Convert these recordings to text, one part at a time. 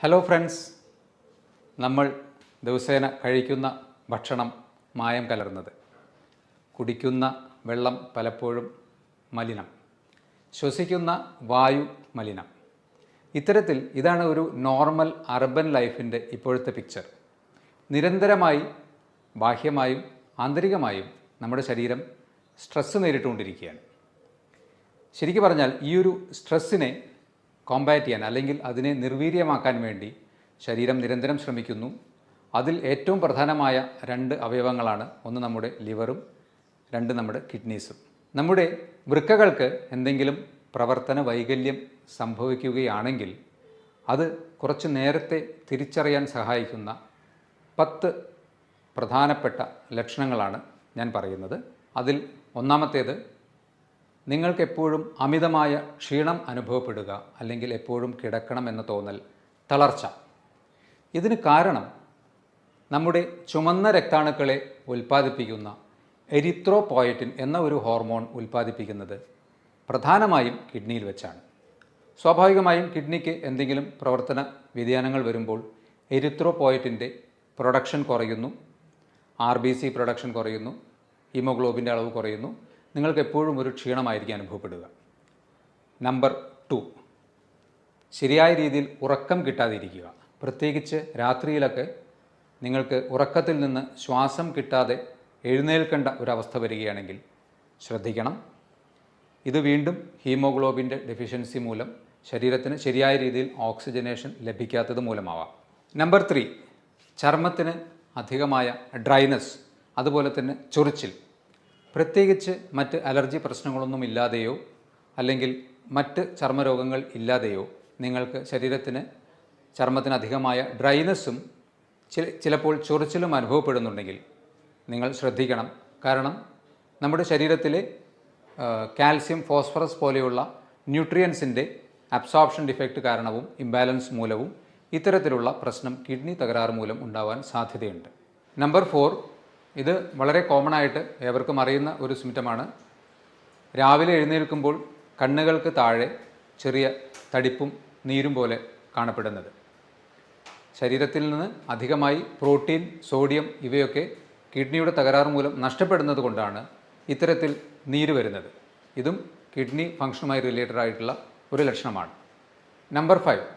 Hello friends, നമ്മൾ ദിവസേന കഴിക്കുന്ന ഭക്ഷണം മായം കലർന്നത്, കുടിക്കുന്ന വെള്ളം പലപ്പോഴും മലിനം, ശ്വസിക്കുന്ന വായു മലിനം. ഇത്തരത്തിൽ ഇതാണ് ഒരു നോർമൽ അർബൻ ലൈഫിൻ്റെ ഇപ്പോഴത്തെ പിക്ചർ. നിരന്തരമായി ബാഹ്യമായും ആന്തരികമായും നമ്മുടെ ശരീരം സ്ട്രെസ്സ് നേരിട്ടുകൊണ്ടിരിക്കുകയാണ്. ശരിക്കും പറഞ്ഞാൽ ഈ ഒരു സ്ട്രെസ്സിനെ കോമ്പാറ്റ് ചെയ്യാൻ അല്ലെങ്കിൽ അതിനെ നിർവീര്യമാക്കാൻ വേണ്ടി ശരീരം നിരന്തരം ശ്രമിക്കുന്നു. അതിൽ ഏറ്റവും പ്രധാനമായ രണ്ട് അവയവങ്ങളാണ്, ഒന്ന് നമ്മുടെ ലിവറും രണ്ട് നമ്മുടെ കിഡ്നീസും. നമ്മുടെ വൃക്കകൾക്ക് എന്തെങ്കിലും പ്രവർത്തന വൈകല്യം സംഭവിക്കുകയാണെങ്കിൽ അത് കുറച്ച് നേരത്തെ തിരിച്ചറിയാൻ സഹായിക്കുന്ന 10 പ്രധാനപ്പെട്ട ലക്ഷണങ്ങളാണ് ഞാൻ പറയുന്നത്. അതിൽ ഒന്നാമത്തേത്, നിങ്ങൾക്കെപ്പോഴും അമിതമായ ക്ഷീണം അനുഭവപ്പെടുക, അല്ലെങ്കിൽ എപ്പോഴും കിടക്കണം എന്ന തോന്നൽ, തളർച്ച. ഇതിന് കാരണം നമ്മുടെ ചുമന്ന രക്താണുക്കളെ ഉൽപ്പാദിപ്പിക്കുന്ന എരിത്രോപോയറ്റിൻ എന്ന ഒരു ഹോർമോൺ ഉൽപ്പാദിപ്പിക്കുന്നത് പ്രധാനമായും കിഡ്നിയിൽ വെച്ചാണ്. സ്വാഭാവികമായും കിഡ്നിക്ക് എന്തെങ്കിലും പ്രവർത്തന വ്യതിയാനങ്ങൾ വരുമ്പോൾ എരിത്രോപോയറ്റിൻ്റെ പ്രൊഡക്ഷൻ കുറയുന്നു, RBC പ്രൊഡക്ഷൻ കുറയുന്നു, ഹീമോഗ്ലോബിൻ്റെ അളവ് കുറയുന്നു. നിങ്ങൾക്ക് എപ്പോഴും ഒരു ക്ഷീണമായിരിക്കും അനുഭവപ്പെടുക. നമ്പർ 2, ശരിയായ രീതിയിൽ ഉറക്കം കിട്ടാതിരിക്കുക. പ്രത്യേകിച്ച് രാത്രിയിലൊക്കെ നിങ്ങൾക്ക് ഉറക്കത്തിൽ നിന്ന് ശ്വാസം കിട്ടാതെ എഴുന്നേൽക്കേണ്ട ഒരവസ്ഥ വരികയാണെങ്കിൽ ശ്രദ്ധിക്കണം. ഇത് വീണ്ടും ഹീമോഗ്ലോബിൻ്റെ ഡെഫിഷ്യൻസി മൂലം ശരീരത്തിന് ശരിയായ രീതിയിൽ ഓക്സിജനേഷൻ ലഭിക്കാത്തത് മൂലമാവാം. നമ്പർ 3, ചർമ്മത്തിന് അധികമായ ഡ്രൈനസ്, അതുപോലെ തന്നെ ചൊറിച്ചിൽ. പ്രത്യേകിച്ച് മറ്റ് അലർജി പ്രശ്നങ്ങളൊന്നും ഇല്ലാതെയോ അല്ലെങ്കിൽ മറ്റ് ചർമ്മരോഗങ്ങൾ ഇല്ലാതെയോ നിങ്ങൾക്ക് ചർമ്മത്തിന് അധികമായ ഡ്രൈനസ്സും ചിലപ്പോൾ ചൊറിച്ചിലും അനുഭവപ്പെടുന്നുണ്ടെങ്കിൽ നിങ്ങൾ ശ്രദ്ധിക്കണം. കാരണം നമ്മുടെ ശരീരത്തിലെ കാൽസ്യം, ഫോസ്ഫറസ് പോലെയുള്ള ന്യൂട്രിയൻസിൻ്റെ അബ്സോർപ്ഷൻ ഡിഫക്റ്റ് കാരണവും ഇംബാലൻസ് മൂലവും ഇത്തരത്തിലുള്ള പ്രശ്നം കിഡ്നി തകരാറ് മൂലം ഉണ്ടാവാൻ സാധ്യതയുണ്ട്. നമ്പർ 4, ഇത് വളരെ കോമൺ ആയിട്ട് ഏവർക്കും അറിയുന്ന ഒരു സിംറ്റമാണ്. രാവിലെ എഴുന്നേൽക്കുമ്പോൾ കണ്ണുകൾക്ക് താഴെ ചെറിയ തടിപ്പും നീരും പോലെ കാണപ്പെടുന്നത്. ശരീരത്തിൽ നിന്ന് അധികമായി പ്രോട്ടീൻ, സോഡിയം ഇവയൊക്കെ കിഡ്നിയുടെ തകരാറ് മൂലം നഷ്ടപ്പെടുന്നത് കൊണ്ടാണ് ഇത്തരത്തിൽ നീര് വരുന്നത്. ഇതും കിഡ്നി ഫംഗ്ഷനുമായി റിലേറ്റഡ് ആയിട്ടുള്ള ഒരു ലക്ഷണമാണ്. നമ്പർ 5,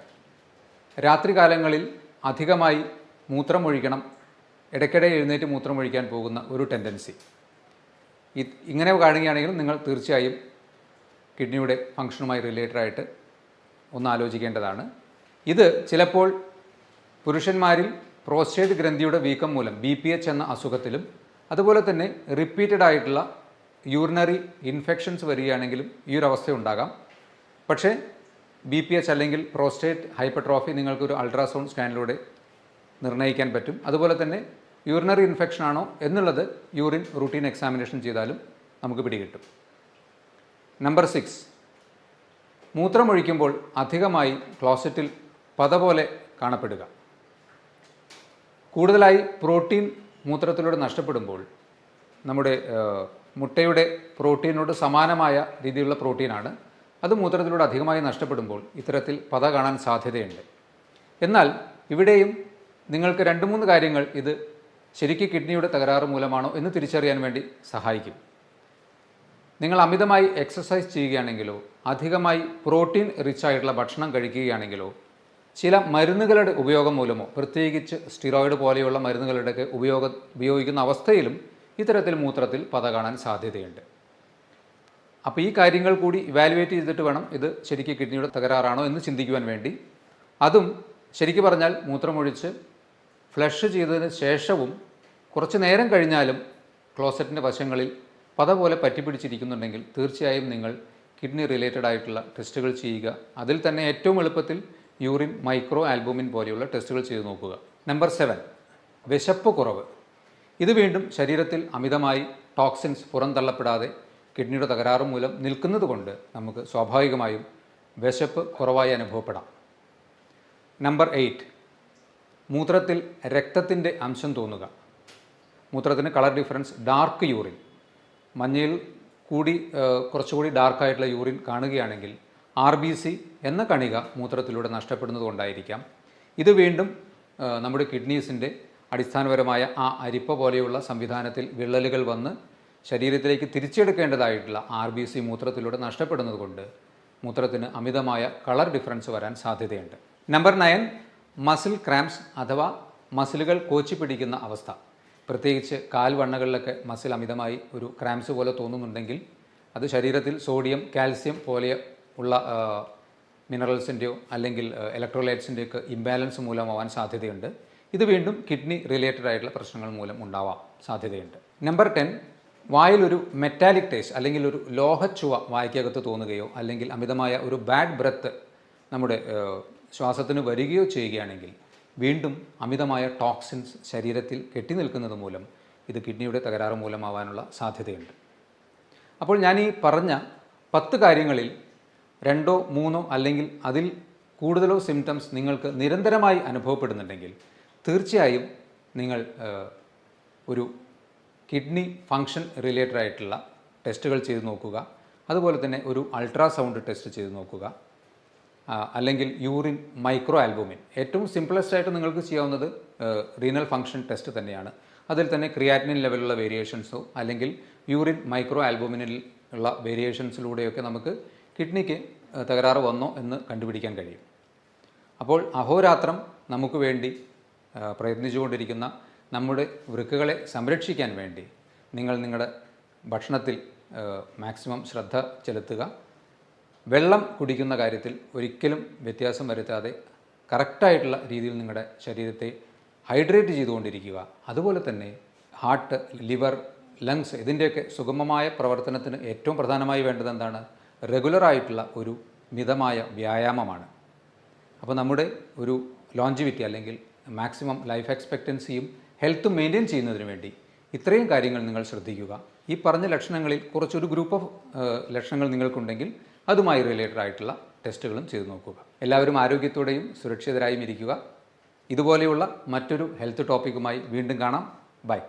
രാത്രികാലങ്ങളിൽ അധികമായി മൂത്രമൊഴിക്കണം, ഇടയ്ക്കിടെ എഴുന്നേറ്റ് മൂത്രമൊഴിക്കാൻ പോകുന്ന ഒരു ടെൻഡൻസി. ഇങ്ങനെ കാണുകയാണെങ്കിൽ നിങ്ങൾ തീർച്ചയായും കിഡ്നിയുടെ ഫംഗ്ഷനുമായി റിലേറ്റഡ് ആയിട്ട് ഒന്ന് ആലോചിക്കേണ്ടതാണ്. ഇത് ചിലപ്പോൾ പുരുഷന്മാരിൽ പ്രോസ്റ്റേറ്റ് ഗ്രന്ഥിയുടെ വീക്കം മൂലം BPH എന്ന അസുഖത്തിലും, അതുപോലെ തന്നെ റിപ്പീറ്റഡ് ആയിട്ടുള്ള യൂറിനറി ഇൻഫെക്ഷൻസ് വരികയാണെങ്കിലും ഈ ഒരു അവസ്ഥ ഉണ്ടാകാം. പക്ഷേ BPH അല്ലെങ്കിൽ പ്രോസ്റ്റേറ്റ് ഹൈപ്പർട്രോഫി നിങ്ങൾക്കൊരു അൾട്രാസൗണ്ട് സ്കാനിലൂടെ നിർണ്ണയിക്കാൻ പറ്റും. അതുപോലെ തന്നെ യൂറിനറി ഇൻഫെക്ഷൻ ആണോ എന്നുള്ളത് യൂറിൻ റൂട്ടീൻ എക്സാമിനേഷൻ ചെയ്താലും നമുക്ക് പിടികിട്ടും. നമ്പർ 6, മൂത്രമൊഴിക്കുമ്പോൾ അധികമായി ക്ലോസറ്റിൽ പത പോലെ കാണപ്പെടുക. കൂടുതലായി പ്രോട്ടീൻ മൂത്രത്തിലൂടെ നഷ്ടപ്പെടുമ്പോൾ നമ്മുടെ മുട്ടയുടെ പ്രോട്ടീനോട് സമാനമായ രീതിയിലുള്ള പ്രോട്ടീനാണ്, അത് മൂത്രത്തിലൂടെ അധികമായി നഷ്ടപ്പെടുമ്പോൾ ഇത്തരത്തിൽ പത കാണാൻ സാധ്യതയുണ്ട്. എന്നാൽ ഇവിടെയും നിങ്ങൾക്ക് 2-3 കാര്യങ്ങൾ ഇത് ശരിക്കും കിഡ്നിയുടെ തകരാറ് മൂലമാണോ എന്ന് തിരിച്ചറിയാൻ വേണ്ടി സഹായിക്കും. നിങ്ങൾ അമിതമായി എക്സസൈസ് ചെയ്യുകയാണെങ്കിലോ അധികമായി പ്രോട്ടീൻ റിച്ച് ആയിട്ടുള്ള ഭക്ഷണം കഴിക്കുകയാണെങ്കിലോ ചില മരുന്നുകളുടെ ഉപയോഗം മൂലമോ, പ്രത്യേകിച്ച് സ്റ്റിറോയിഡ് പോലെയുള്ള മരുന്നുകളുടെയൊക്കെ ഉപയോഗിക്കുന്ന അവസ്ഥയിലും ഇത്തരത്തിൽ മൂത്രത്തിൽ പത കാണാൻ സാധ്യതയുണ്ട്. അപ്പോൾ ഈ കാര്യങ്ങൾ കൂടി ഇവാലുവേറ്റ് ചെയ്തിട്ട് വേണം ഇത് ശരിക്കും കിഡ്നിയുടെ തകരാറാണോ എന്ന് ചിന്തിക്കുവാൻ വേണ്ടി. അതും ശരിക്കും പറഞ്ഞാൽ മൂത്രമൊഴിച്ച് ഫ്ലഷ് ചെയ്തതിന് ശേഷവും കുറച്ച് നേരം കഴിഞ്ഞാലും ക്ലോസറ്റിൻ്റെ വശങ്ങളിൽ പത പോലെ പറ്റിപ്പിടിച്ചിരിക്കുന്നുണ്ടെങ്കിൽ തീർച്ചയായും നിങ്ങൾ കിഡ്നി റിലേറ്റഡ് ആയിട്ടുള്ള ടെസ്റ്റുകൾ ചെയ്യുക. അതിൽ തന്നെ ഏറ്റവും എളുപ്പത്തിൽ യൂറിൻ മൈക്രോ ആൽബുമിൻ പോലെയുള്ള ടെസ്റ്റുകൾ ചെയ്ത് നോക്കുക. നമ്പർ 7, വിശപ്പ് കുറവ്. ഇത് വീണ്ടും ശരീരത്തിൽ അമിതമായി ടോക്സിൻസ് പുറന്തള്ളപ്പെടാതെ കിഡ്നിയുടെ തകരാറ് മൂലം നിൽക്കുന്നത് കൊണ്ട് നമുക്ക് സ്വാഭാവികമായും വിശപ്പ് കുറവായി അനുഭവപ്പെടാം. നമ്പർ 8, മൂത്രത്തിൽ രക്തത്തിൻ്റെ അംശം തോന്നുക. മൂത്രത്തിന് കളർ ഡിഫറൻസ്, ഡാർക്ക് യൂറിൻ, മഞ്ഞയിൽ കൂടി കുറച്ചുകൂടി ഡാർക്കായിട്ടുള്ള യൂറിൻ കാണുകയാണെങ്കിൽ RBC എന്ന കണിക മൂത്രത്തിലൂടെ നഷ്ടപ്പെടുന്നത് കൊണ്ടായിരിക്കാം. ഇത് വീണ്ടും നമ്മുടെ കിഡ്നീസിൻ്റെ അടിസ്ഥാനപരമായ ആ അരിപ്പ പോലെയുള്ള സംവിധാനത്തിൽ വിള്ളലുകൾ വന്ന് ശരീരത്തിലേക്ക് തിരിച്ചെടുക്കേണ്ടതായിട്ടുള്ള RBC മൂത്രത്തിലൂടെ നഷ്ടപ്പെടുന്നത് കൊണ്ട് മൂത്രത്തിന് അമിതമായ കളർ ഡിഫറൻസ് വരാൻ സാധ്യതയുണ്ട്. നമ്പർ 9, മസിൽ ക്രാംസ് അഥവാ മസിലുകൾ കോച്ചി പിടിക്കുന്ന അവസ്ഥ. പ്രത്യേകിച്ച് കാൽവണ്ണകളിലൊക്കെ മസിൽ അമിതമായി ഒരു ക്രാംസ് പോലെ തോന്നുന്നുണ്ടെങ്കിൽ അത് ശരീരത്തിൽ സോഡിയം, കാൽസ്യം പോലെ ഉള്ള മിനറൽസിൻ്റെയോ അല്ലെങ്കിൽ ഇലക്ട്രോലൈറ്റ്സിൻ്റെയൊക്കെ ഇംബാലൻസ് മൂലമാവാൻ സാധ്യതയുണ്ട്. ഇത് വീണ്ടും കിഡ്നി റിലേറ്റഡ് ആയിട്ടുള്ള പ്രശ്നങ്ങൾ മൂലം ഉണ്ടാവാൻ സാധ്യതയുണ്ട്. നമ്പർ 10, വായിലൊരു മെറ്റാലിക് ടേസ്റ്റ് അല്ലെങ്കിൽ ഒരു ലോഹച്ചുവ വായ്ക്കകത്ത് തോന്നുകയോ അല്ലെങ്കിൽ അമിതമായ ഒരു ബാഡ് ബ്രെത്ത് നമ്മുടെ ശ്വാസത്തിന് വരികയോ ചെയ്യുകയാണെങ്കിൽ വീണ്ടും അമിതമായ ടോക്സിൻസ് ശരീരത്തിൽ കെട്ടിനിൽക്കുന്നത് മൂലം ഇത് കിഡ്നിയുടെ തകരാറ് മൂലമാവാനുള്ള സാധ്യതയുണ്ട്. അപ്പോൾ ഞാൻ ഈ പറഞ്ഞ 10 കാര്യങ്ങളിൽ 2 3 അല്ലെങ്കിൽ അതിൽ കൂടുതലോ സിംറ്റംസ് നിങ്ങൾക്ക് നിരന്തരമായി അനുഭവപ്പെടുന്നുണ്ടെങ്കിൽ തീർച്ചയായും നിങ്ങൾ ഒരു കിഡ്നി ഫങ്ഷൻ റിലേറ്റഡ് ആയിട്ടുള്ള ടെസ്റ്റുകൾ ചെയ്ത് നോക്കുക. അതുപോലെ തന്നെ ഒരു അൾട്രാസൗണ്ട് ടെസ്റ്റ് ചെയ്ത് നോക്കുക. അല്ലെങ്കിൽ യൂറിൻ മൈക്രോ ആൽബുമിൻ. ഏറ്റവും സിംപിളസ്റ്റ് ആയിട്ട് നിങ്ങൾക്ക് ചെയ്യാവുന്നത് റീനൽ ഫങ്ഷൻ ടെസ്റ്റ് തന്നെയാണ്. അതിൽ തന്നെ ക്രിയാറ്റിനിൻ ലെവലുള്ള വേരിയേഷൻസോ അല്ലെങ്കിൽ യൂറിൻ മൈക്രോ ആൽബുമിനിൽ ഉള്ള വേരിയേഷൻസിലൂടെയൊക്കെ നമുക്ക് കിഡ്നിക്ക് തകരാറ് വന്നോ എന്ന് കണ്ടുപിടിക്കാൻ കഴിയും. അപ്പോൾ അഹോരാത്രം നമുക്ക് വേണ്ടി പ്രയത്നിച്ചുകൊണ്ടിരിക്കുന്ന നമ്മുടെ വൃക്കകളെ സംരക്ഷിക്കാൻ വേണ്ടി നിങ്ങൾ നിങ്ങളുടെ ഭക്ഷണത്തിൽ മാക്സിമം ശ്രദ്ധ ചെലുത്തുക. വെള്ളം കുടിക്കുന്ന കാര്യത്തിൽ ഒരിക്കലും വ്യത്യാസം വരുത്താതെ കറക്റ്റായിട്ടുള്ള രീതിയിൽ നിങ്ങളുടെ ശരീരത്തെ ഹൈഡ്രേറ്റ് ചെയ്തുകൊണ്ടിരിക്കുക. അതുപോലെ തന്നെ ഹാർട്ട്, ലിവർ, ലങ്സ് ഇതിൻ്റെയൊക്കെ സുഗമമായ പ്രവർത്തനത്തിന് ഏറ്റവും പ്രധാനമായി വേണ്ടത് എന്താണ്? റെഗുലറായിട്ടുള്ള ഒരു മിതമായ വ്യായാമമാണ്. അപ്പോൾ നമ്മുടെ ഒരു ലോഞ്ചിവിറ്റി അല്ലെങ്കിൽ മാക്സിമം ലൈഫ് എക്സ്പെക്റ്റൻസിയും ഹെൽത്തും മെയിൻറ്റെയിൻ ചെയ്യുന്നതിന് വേണ്ടി ഇത്രയും കാര്യങ്ങൾ നിങ്ങൾ ശ്രദ്ധിക്കുക. ഈ പറഞ്ഞ ലക്ഷണങ്ങളിൽ കുറച്ചൊരു ഗ്രൂപ്പ് ഓഫ് ലക്ഷണങ്ങൾ നിങ്ങൾക്കുണ്ടെങ്കിൽ അതുമായി റിലേറ്റഡ് ആയിട്ടുള്ള ടെസ്റ്റുകളും ചെയ്തു നോക്കുക. എല്ലാവരും ആരോഗ്യത്തോടെയും സുരക്ഷിതരായും ഇരിക്കുക. ഇതുപോലെയുള്ള മറ്റൊരു ഹെൽത്ത് ടോപ്പിക്കുമായി വീണ്ടും കാണാം. ബൈ.